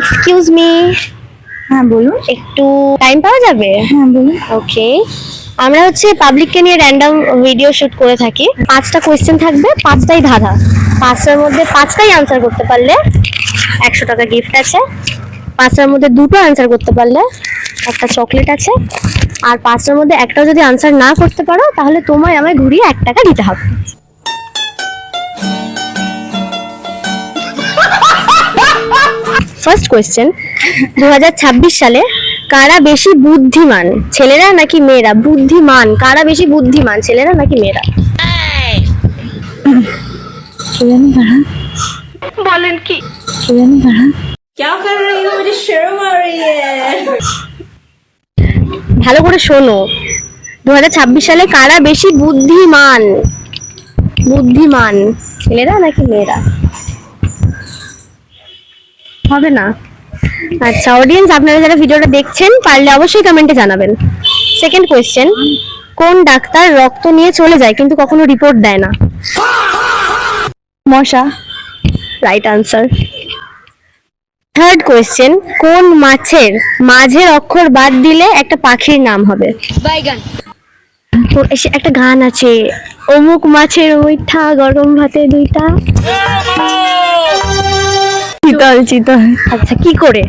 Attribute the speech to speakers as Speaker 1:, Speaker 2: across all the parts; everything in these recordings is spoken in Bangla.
Speaker 1: Excuse me.
Speaker 2: হ্যাঁ বলুন।
Speaker 1: একটু টাইম পাওয়া যাবে?
Speaker 2: হ্যাঁ বলুন।
Speaker 1: ওকে, আমরা হচ্ছে পাবলিককে নিয়ে র্যান্ডম ভিডিও শুট করে থাকি। 5টা কোয়েশ্চেন থাকবে, 5টাই ধাঁধা। 5টার মধ্যে 5টাই আনসার করতে পারলে 100 টাকা গিফট আছে। 5টার মধ্যে 2টো আনসার করতে পারলে একটা চকলেট আছে। আর 5টার মধ্যে একটাও যদি আনসার না করতে পারো তাহলে তোমায় আমায় ঘুরিয়ে 1 টাকা দিতে হবে। ফার্স্ট কোয়েশ্চেন, 2026 সালে কারা বেশি বুদ্ধিমান, ছেলেরা নাকি মেয়েরা? বুদ্ধিমান কারা বেশি বুদ্ধিমান, ছেলেরা নাকি মেয়েরা?
Speaker 2: বলেন কি?
Speaker 3: क्या कर रही हो? मुझे शर्म आ रही है।
Speaker 1: ভালো করে শোনো, 2026 সালে কারা বেশি বুদ্ধিমান? বুদ্ধিমান ছেলেরা নাকি মেয়েরা? হবে না? আচ্ছা অডিয়েন্স, আপনারা যারা ভিডিওটা দেখছেন পারলে অবশ্যই কমেন্টে জানাবেন। সেকেন্ড কোয়েশ্চেন, কোন ডাক্তার রক্ত নিয়ে চলে যায় কিন্তু কখনো রিপোর্ট দেয় না?
Speaker 2: মশা।
Speaker 1: Right answer. থার্ড কোয়েশ্চেন, কোন মাছের মাঝের অক্ষর বাদ দিলে একটা পাখির নাম হবে?
Speaker 3: बैगन।
Speaker 1: তো একটা গান আছে, অমুক মাছের মিঠা গরম ভাতে 2টা।
Speaker 2: চিতল চিতল।
Speaker 1: আচ্ছা কি করে?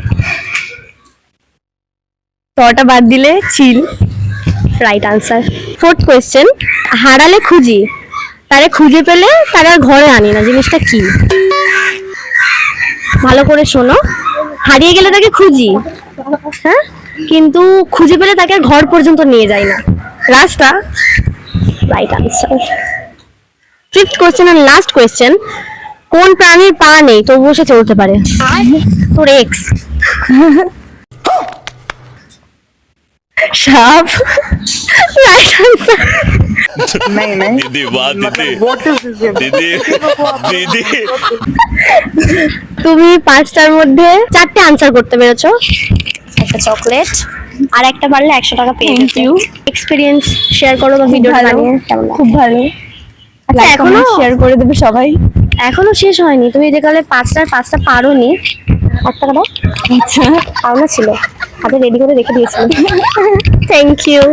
Speaker 1: তটা বাদ দিলে চিল। Right answer. ফোর্থ কোয়েশ্চেন, হারালে খুঁজি, তারে খুঁজে পেলে তার আর ঘরে আনি না, জিনিসটা কি? ভালো করে শোনো, হারিয়ে গেলে তাকে খুঁজি, হ্যাঁ, কিন্তু খুঁজে পেলে তাকে আর ঘর পর্যন্ত নিয়ে যায় না, রাস্তা। Right answer. Fifth question and last question, কোন প্রাণীর পা নেই তবুও সে চলতে পারে? তোর এক্স। সাপ। Right answer.
Speaker 2: नहीं
Speaker 4: दीदी वाह दीदी
Speaker 2: व्हाट इज दिस?
Speaker 4: दीदी दीदी
Speaker 1: তুমি 5টার মধ্যে 4টে আনসার করতে পেরেছো, একটা চকলেট আর একটা পারলে 100 টাকা পেয়ে
Speaker 2: Thank
Speaker 1: যেতে।
Speaker 2: you.
Speaker 1: এক্সপেরিয়েন্স শেয়ার করো বা ভিডিওটা
Speaker 2: ভালো।
Speaker 1: বানিয়ে কেমন লাগলো?
Speaker 2: খুব ভালো। লাইক
Speaker 1: এখনো
Speaker 2: কমেন্ট শেয়ার করে দেবে সবাই।
Speaker 1: এখনো শেষ হয়নি, তুমি যে কালে 5টা পারোনি, 1 টাকা দাও।
Speaker 2: আচ্ছা।
Speaker 1: পাওনা ছিল, হাতে রেডি করে রেখে দিয়েছিলাম। Thank you.